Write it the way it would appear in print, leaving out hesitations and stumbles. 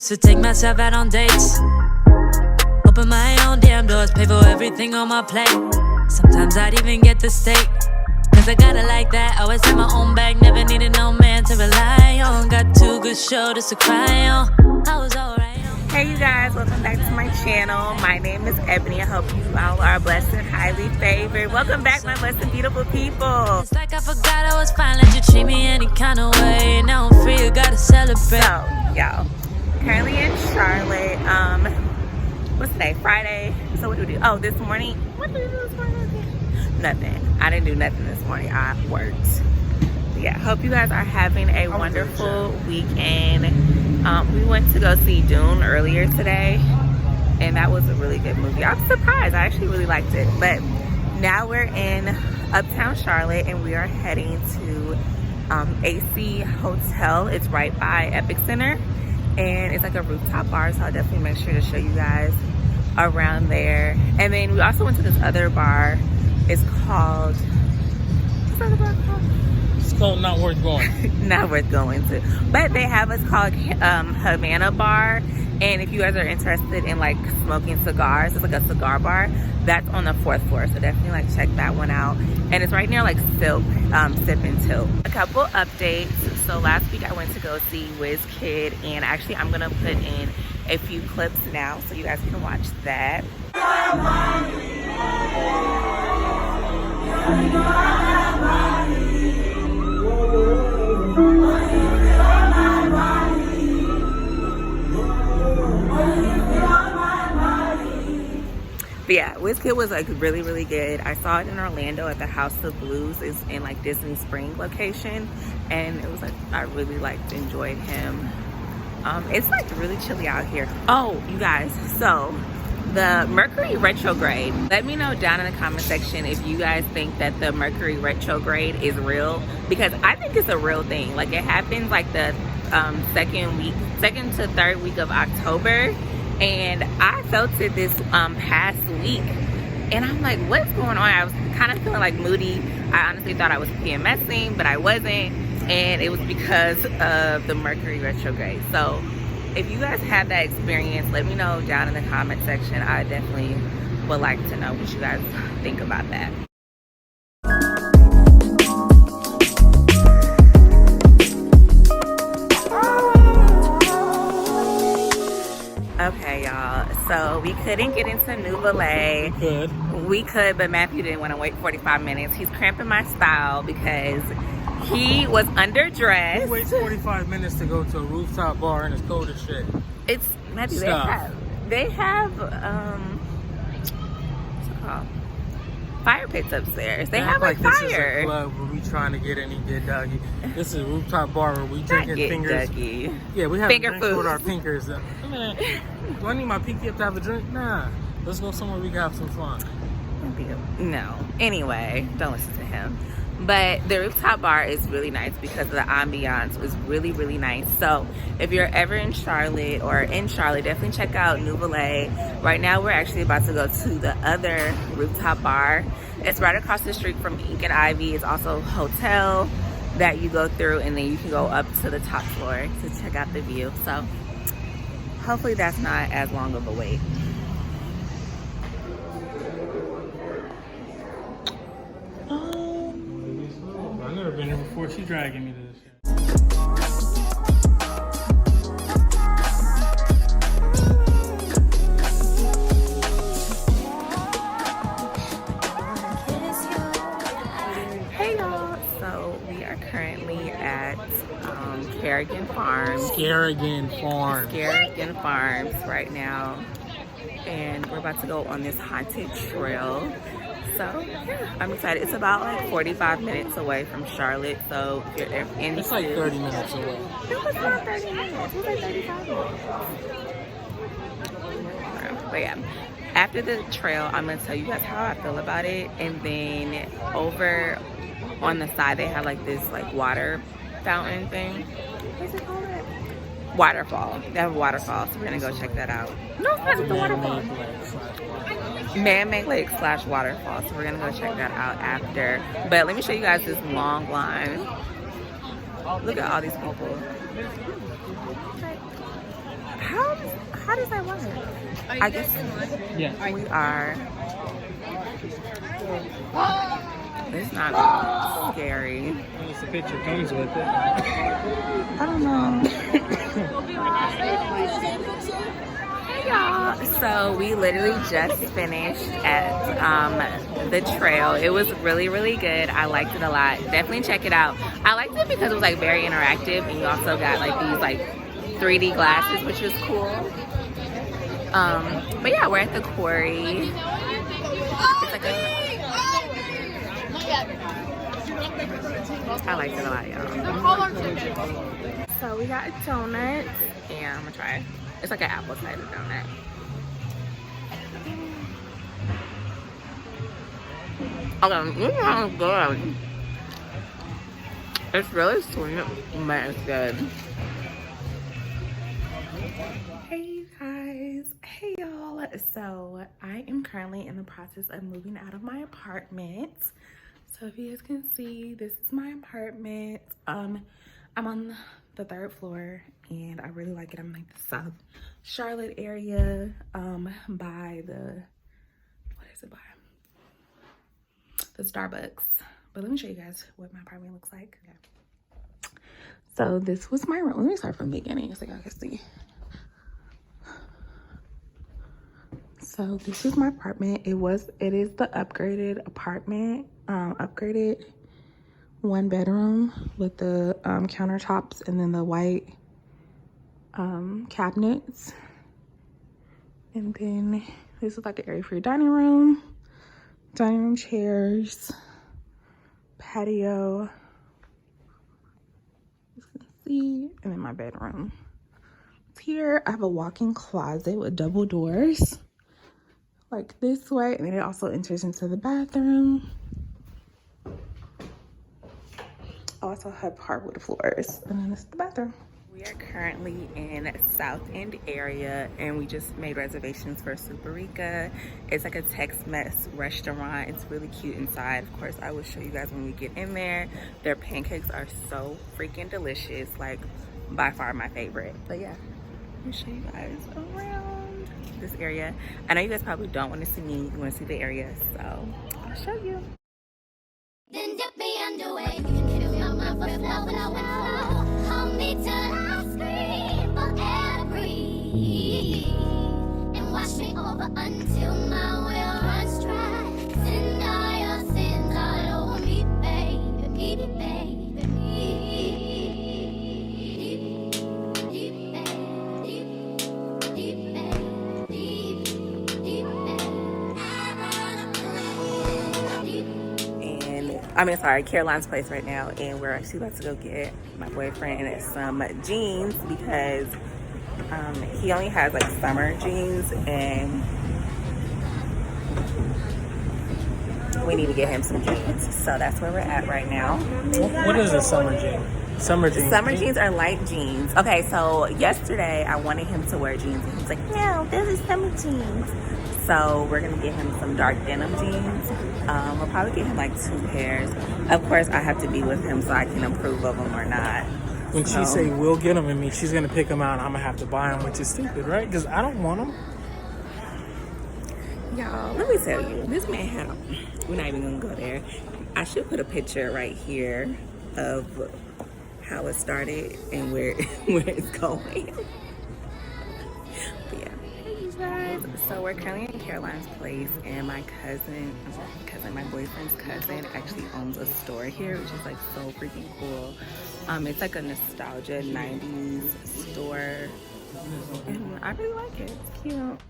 So take myself out on dates, open my own damn doors, pay for everything on my plate. Sometimes I'd even get the steak, cause I got it like that. Always have my own bag, never needed no man to rely on. Got two good shoulders to cry on, I was alright. Hey you guys, welcome back to my channel. My name is Ebony. I hope you all are blessed and highly favored. Welcome back, my blessed and beautiful people. It's like I forgot I was fine, let you treat me any kind of way. Now I'm free, you gotta celebrate. So, y'all, currently in Charlotte. What's today? Friday. So what do we do? Oh, this morning. What did we do this morning? Nothing. I didn't do nothing this morning. I worked. Yeah, hope you guys are having a wonderful weekend. We went to go see Doan earlier today, and that was a really good movie. I'm surprised. I actually really liked it. But now we're in uptown Charlotte, and we are heading to AC Hotel. It's right by Epic Center, and it's like a rooftop bar, so I'll definitely make sure to show you guys around there. And then we also went to this other bar. It's called, what's that bar called? It's called Not Worth Going. Not worth going to. But they have us called Havana Bar. And if you guys are interested in like smoking cigars, it's like a cigar bar. That's on the 4th floor. So definitely like check that one out. And it's right near like Silk, Sip and Tilt. A couple updates. So last week I went to go see WizKid. And actually I'm going to put in a few clips now so you guys can watch that. But yeah, WizKid was like really, really good. I saw it in Orlando at the House of Blues. It's in like Disney Spring location. And it was like, I really liked, enjoyed him. It's like really chilly out here. Oh, you guys, so the Mercury retrograde. Let me know down in the comment section if you guys think that the Mercury retrograde is real, because I think it's a real thing. Like it happens like the second to third week of October, and I felt it this past week, and I'm like, what's going on? I was kind of feeling like moody. I honestly thought I was PMSing, but I wasn't, and it was because of the Mercury retrograde. So if you guys have that experience, let me know down in the comment section. I definitely would like to know what you guys think about that. Okay, y'all. So we couldn't get into New Valet. We could, but Matthew didn't want to wait 45 minutes. He's cramping my style because he was underdressed. Who waits 45 minutes to go to a rooftop bar and it's cold as shit? It's Matthew. Stop. They have what's it called? Fire pits upstairs. They have like fire. This is a club where we trying to get in and get doggy. This is a rooftop bar where we drinking fingers. Duggy. Yeah, we have finger drinks food with our fingers. Man, do I need my pinky up to have a drink? Nah. Let's go somewhere we can have some fun. No. Anyway, don't listen to him. But the rooftop bar is really nice because the ambiance was really, really nice. So if you're ever in Charlotte or in Charlotte, definitely check out New Valet. Right now, we're actually about to go to the other rooftop bar. It's right across the street from Ink and Ivy. It's also a hotel that you go through, and then you can go up to the top floor to check out the view. So hopefully that's not as long of a wait. I've never been here before. She's dragging me to this shit. Hey y'all, so we are currently at Kerrigan Farms. Kerrigan Farms right now, and we're about to go on this haunted trail. So yeah, I'm excited. It's about like 45 minutes away from Charlotte, so if you're in, it's like 30 minutes away. It was not 30 minutes. It was like 35 minutes. But yeah, after the trail, I'm gonna tell you guys how I feel about it, and then over on the side they have like this like water fountain thing. What's it called? Waterfall. They have a waterfall, so we're gonna go check that out. No, it's not just a waterfall. Man-made lake / waterfall, so we're gonna go check that out after. But let me show you guys this long line. Look at all these people. How How does that work? I guess Yeah. we are. It's not scary. It's a picture comes with it. I don't know. Hey y'all. So we literally just finished at the trail. It was really, really good. I liked it a lot. Definitely check it out. I liked it because it was like very interactive, and you also got like these like 3D glasses, which was cool. But yeah, we're at the quarry. It's like I liked it a lot, y'all. So we got a donut, and I'm gonna try it. It's like an apple cider donut. Okay, this sounds good. It's really sweet, but it's good. Hey you guys, hey y'all. So I am currently in the process of moving out of my apartment. So if you guys can see, this is my apartment. I'm on the 3rd floor, and I really like it. I'm like the South Charlotte area, by the, what is it by? The Starbucks. But let me show you guys what my apartment looks like. Okay. So this was my room. Let me start from the beginning so y'all can see. So this is my apartment. It is the upgraded apartment, upgraded 1-bedroom with the countertops and then the white cabinets. And then this is like an area for your dining room chairs, patio, you can see, and then my bedroom. Here I have a walk-in closet with double doors, like this way, and then it also enters into the bathroom. I also have hardwood floors, and then this is the bathroom. We are currently in South End area, and we just made reservations for Superica. It's like a Tex-Mex restaurant. It's really cute inside. Of course, I will show you guys when we get in there. Their pancakes are so freaking delicious, like by far my favorite. But yeah, let me show you guys around this area. I know you guys probably don't want to see me, you want to see the area, so I'll show you. Then dip me underway. You can kill my mind for flow. Hold me till I scream for every. And wash me over until my will runs dry. Send all your sins all over me, baby, baby. Caroline's place right now, and we're actually about to go get my boyfriend some jeans because he only has like summer jeans, and we need to get him some jeans. So that's where we're at right now. What is a summer jean? Summer jeans are light jeans. Okay, so yesterday I wanted him to wear jeans, and he's like, no, this is summer jeans. So we're gonna get him some dark denim jeans. We'll probably get him like 2 pairs. Of course, I have to be with him so I can approve of them or not. When she say we'll get them, and me, she's gonna pick them out, and I'm gonna have to buy them, which is stupid, right? Because I don't want them. Y'all, let me tell you, this man had, we're not even gonna go there. I should put a picture right here of how it started and where it's going. But yeah. Hey you guys, so we're currently in Caroline's place, and my my boyfriend's cousin actually owns a store here, which is like so freaking cool. It's like a nostalgia 90s store, and I really like it. It's cute.